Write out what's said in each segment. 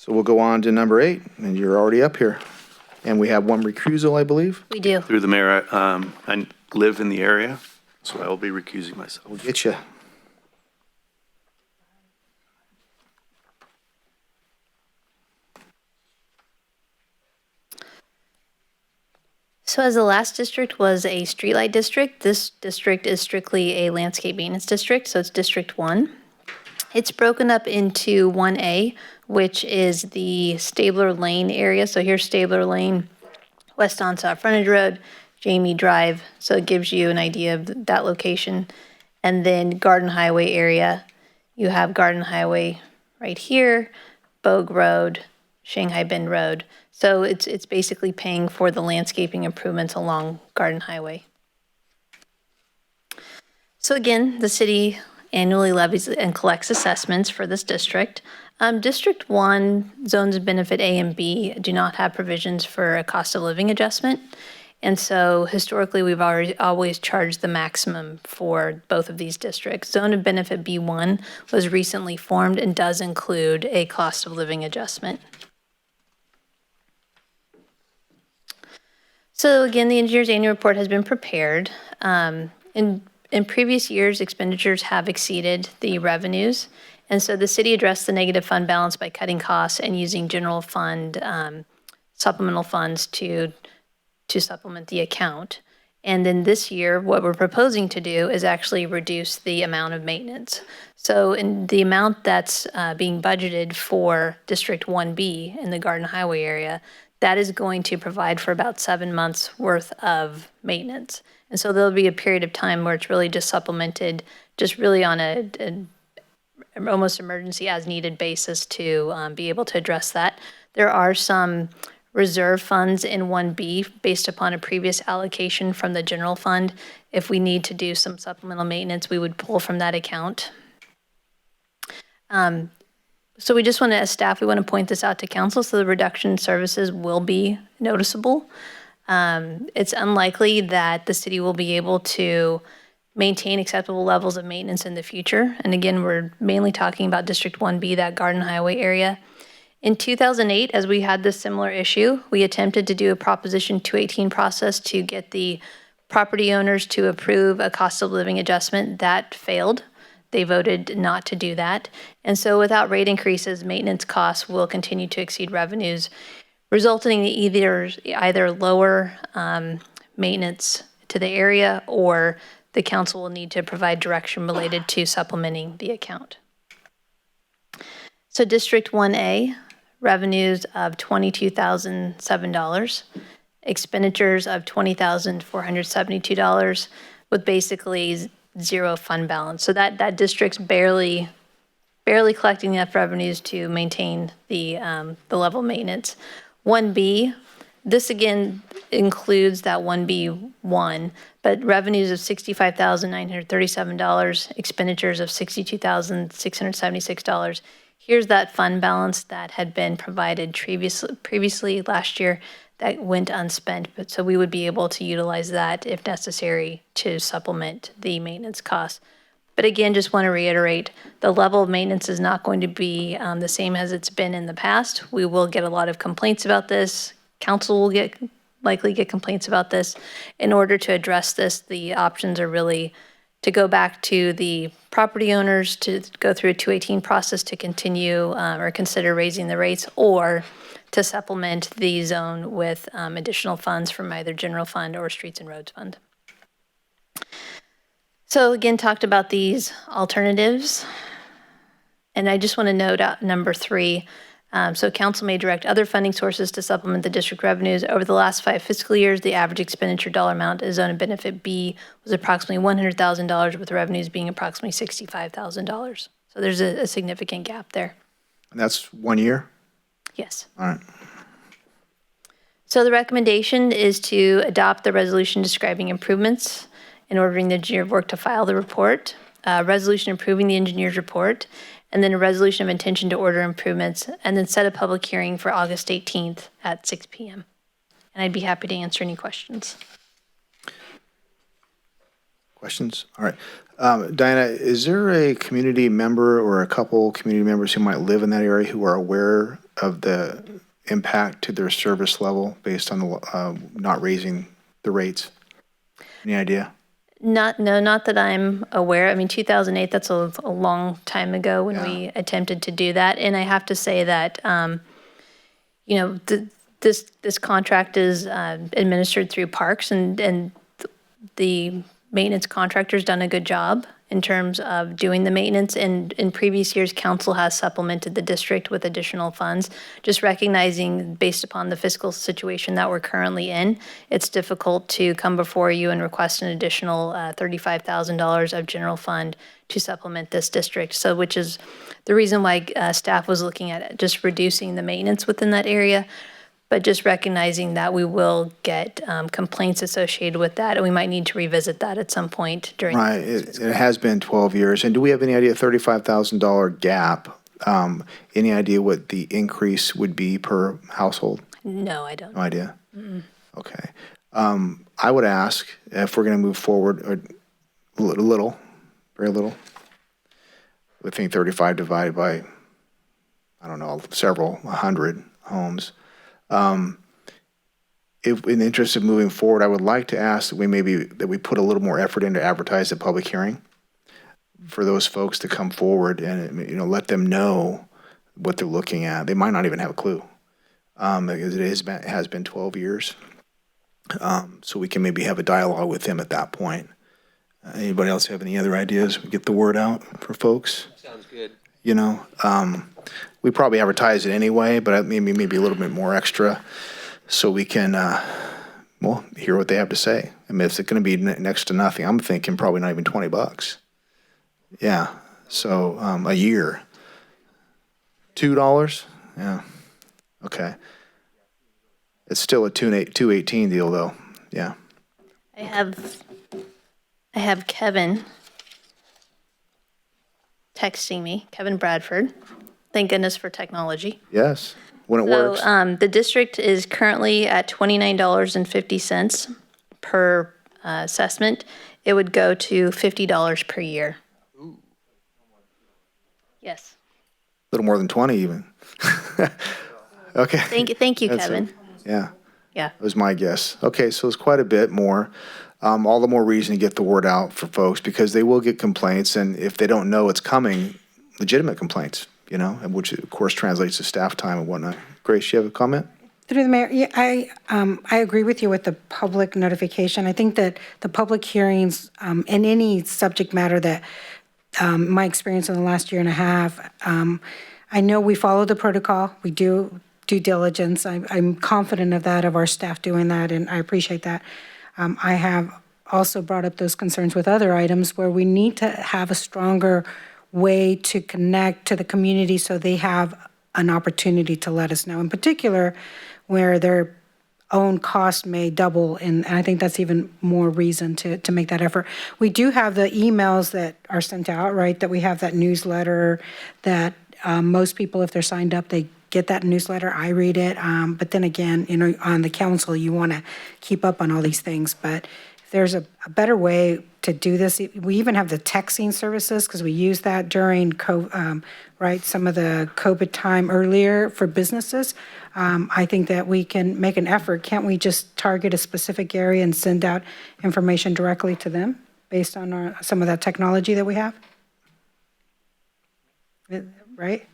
So we'll go on to number 8, and you're already up here. And we have one recusal, I believe. We do. Through the mayor, I live in the area, so I will be recusing myself. We'll get you. So as the last district was a streetlight district, this district is strictly a landscape maintenance district, so it's District 1. It's broken up into 1A, which is the Stabler Lane area. So here's Stabler Lane, West Onset Frontage Road, Jamie Drive. So it gives you an idea of that location. And then Garden Highway area, you have Garden Highway right here, Bogue Road, Shanghai Bend Road. So it's basically paying for the landscaping improvements along Garden Highway. So again, the city annually levies and collects assessments for this district. District 1, zones of benefit A and B do not have provisions for a cost of living adjustment. And so historically, we've always charged the maximum for both of these districts. Zone of benefit B1 was recently formed and does include a cost of living adjustment. So again, the engineer's annual report has been prepared. In previous years, expenditures have exceeded the revenues. And so the city addressed the negative fund balance by cutting costs and using general fund supplemental funds to supplement the account. And then this year, what we're proposing to do is actually reduce the amount of maintenance. So in the amount that's being budgeted for District 1B in the Garden Highway area, that is going to provide for about 7 months worth of maintenance. And so there'll be a period of time where it's really just supplemented, just really on an almost emergency as needed basis to be able to address that. There are some reserve funds in 1B based upon a previous allocation from the general fund. If we need to do some supplemental maintenance, we would pull from that account. So we just want to, as staff, we want to point this out to council so the reduction in services will be noticeable. It's unlikely that the city will be able to maintain acceptable levels of maintenance in the future. And again, we're mainly talking about District 1B, that Garden Highway area. In 2008, as we had this similar issue, we attempted to do a Proposition 218 process to get the property owners to approve a cost of living adjustment. That failed. They voted not to do that. And so without rate increases, maintenance costs will continue to exceed revenues, resulting in either lower maintenance to the area, or the council will need to provide direction related to supplementing the account. So District 1A, revenues of $22,007, expenditures of $20,472, with basically zero fund balance. So that district's barely collecting enough revenues to maintain the level of maintenance. 1B, this again includes that 1B1, but revenues of $65,937, expenditures of $62,676. Here's that fund balance that had been provided previously last year that went unspent, but so we would be able to utilize that if necessary to supplement the maintenance costs. But again, just want to reiterate, the level of maintenance is not going to be the same as it's been in the past. We will get a lot of complaints about this. Council will likely get complaints about this. In order to address this, the options are really to go back to the property owners to go through a 218 process to continue or consider raising the rates, or to supplement the zone with additional funds from either general fund or streets and roads fund. So again, talked about these alternatives. And I just want to note out number 3. So council may direct other funding sources to supplement the district revenues. Over the last 5 fiscal years, the average expenditure dollar amount as zone of benefit B was approximately $100,000, with revenues being approximately $65,000. So there's a significant gap there. And that's 1 year? Yes. All right. So the recommendation is to adopt the resolution describing improvements and ordering the engineer of work to file the report, resolution approving the engineer's report, and then a resolution of intention to order improvements, and then set a public hearing for August 18th at 6 p.m. And I'd be happy to answer any questions. Questions? All right. Diana, is there a community member or a couple community members who might live in that area who are aware of the impact to their service level based on the, not raising the rates? Any idea? Not that I'm aware. I mean, 2008, that's a long time ago when we attempted to do that. And I have to say that, this contract is administered through Parks, and the maintenance contractor's done a good job in terms of doing the maintenance. And in previous years, council has supplemented the district with additional funds, just recognizing based upon the fiscal situation that we're currently in, it's difficult to come before you and request an additional $35,000 of general fund to supplement this district. So which is the reason why staff was looking at just reducing the maintenance within that area, but just recognizing that we will get complaints associated with that, and we might need to revisit that at some point during. Right, it has been 12 years. And do we have any idea, $35,000 gap, any idea what the increase would be per household? No, I don't. No idea? Okay. I would ask if we're going to move forward a little, very little. I think 35 divided by, I don't know, several, 100 homes. If in the interest of moving forward, I would like to ask that we put a little more effort into advertise the public hearing for those folks to come forward and, let them know what they're looking at. They might not even have a clue, because it has been 12 years. So we can maybe have a dialogue with them at that point. Anybody else have any other ideas? We get the word out for folks? Sounds good. We probably advertise it anyway, but maybe a little bit more extra so we can, hear what they have to say. I mean, it's going to be next to nothing. I'm thinking probably not even $20. Yeah. So, a year. $2? Yeah. Okay. It's still a 218 deal though. Yeah. I have Kevin texting me, Kevin Bradford. Thank goodness for technology. Yes. When it works. The district is currently at $29.50 per assessment. It would go to $50 per year. Yes. A little more than 20 even. Okay. Thank you, Kevin. Yeah. Yeah. That was my guess. Okay, so it's quite a bit more. All the more reason to get the word out for folks because they will get complaints, and if they don't know it's coming, legitimate complaints, and which of course translates to staff time and whatnot. Grace, you have a comment? Through the mayor, yeah, I agree with you with the public notification. I think that the public hearings and any subject matter that my experience in the last year and a half, I know we follow the protocol. We do due diligence. I'm confident of that, of our staff doing that, and I appreciate that. I have also brought up those concerns with other items where we need to have a stronger way to connect to the community so they have an opportunity to let us know. In particular, where their own cost may double, and I think that's even more reason to make that effort. We do have the emails that are sent out, right, that we have that newsletter that most people, if they're signed up, they get that newsletter. I read it. But then again, on the council, you want to keep up on all these things. But if there's a better way to do this, we even have the texting services because we use that during right, some of the COVID time earlier for businesses. I think that we can make an effort. Can't we just target a specific area and send out information directly to them based on some of that technology that we have? Right?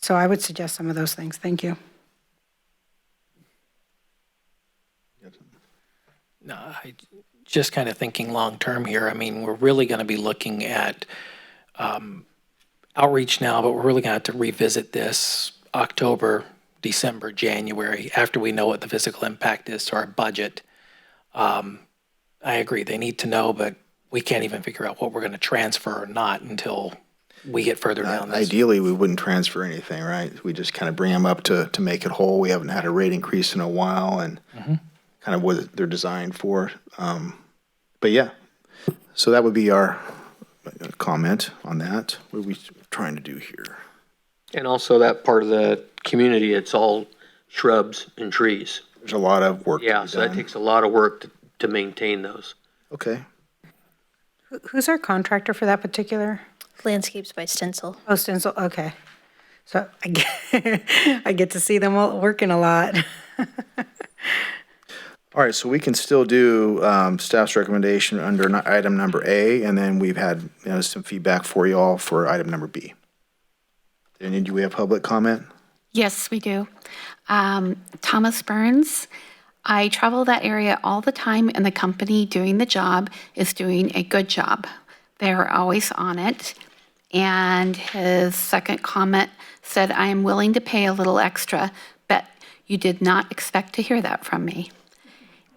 So I would suggest some of those things. Thank you. No, I just kind of thinking long-term here. I mean, we're really going to be looking at outreach now, but we're really going to have to revisit this October, December, January, after we know what the physical impact is to our budget. I agree, they need to know, but we can't even figure out what we're going to transfer or not until we get further down this. Ideally, we wouldn't transfer anything, right? We just kind of bring them up to make it whole. We haven't had a rate increase in a while and kind of what they're designed for. But yeah, so that would be our comment on that. What are we trying to do here? And also that part of the community, it's all shrubs and trees. There's a lot of work to be Yeah, so that done. takes a lot of work to maintain those. Okay. Who's our contractor for that particular? Landscapes by Stencil. Oh, Stencil, okay. So I get, I get to see them all working a lot. All right, so we can still do staff's recommendation under item number A, and then we've had some feedback for you all for item number B. Do we have public comment? Yes, we do. Thomas Burns. I travel that area all the time, and the company doing the job is doing a good job. They're always on it. And his second comment said, I am willing to pay a little extra, but you did not expect to hear that from me.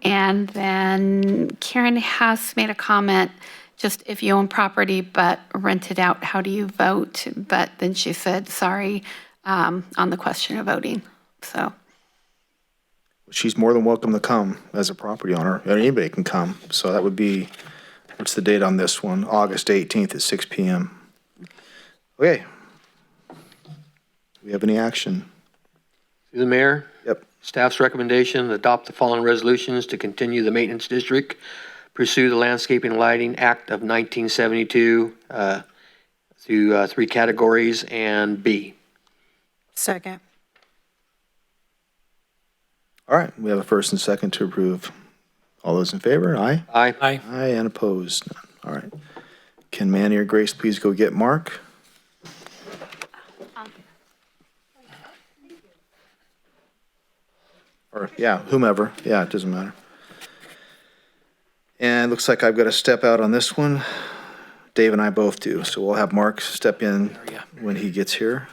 And then Karen Hess made a comment, just if you own property but rent it out, how do you vote? But then she said, sorry, on the question of voting, so. She's more than welcome to come as a property owner. Anybody can come. So that would be, what's the date on this one? August 18th at 6 p.m. Okay. Do we have any action? Through the mayor, Yep. staff's recommendation, adopt the following resolutions to continue the maintenance district, pursue the Landscaping and Lighting Act of 1972 through 3 categories, and B. Second. All right, we have a first and second to approve. All those in favor? Aye. Aye. Aye. Aye, and opposed? None. All right. Can Manny or Grace please go get Mark? Or, yeah, whomever. Yeah, it doesn't matter. And it looks like I've got to step out on this one. Dave and I both do, so we'll have Mark step in when he gets here.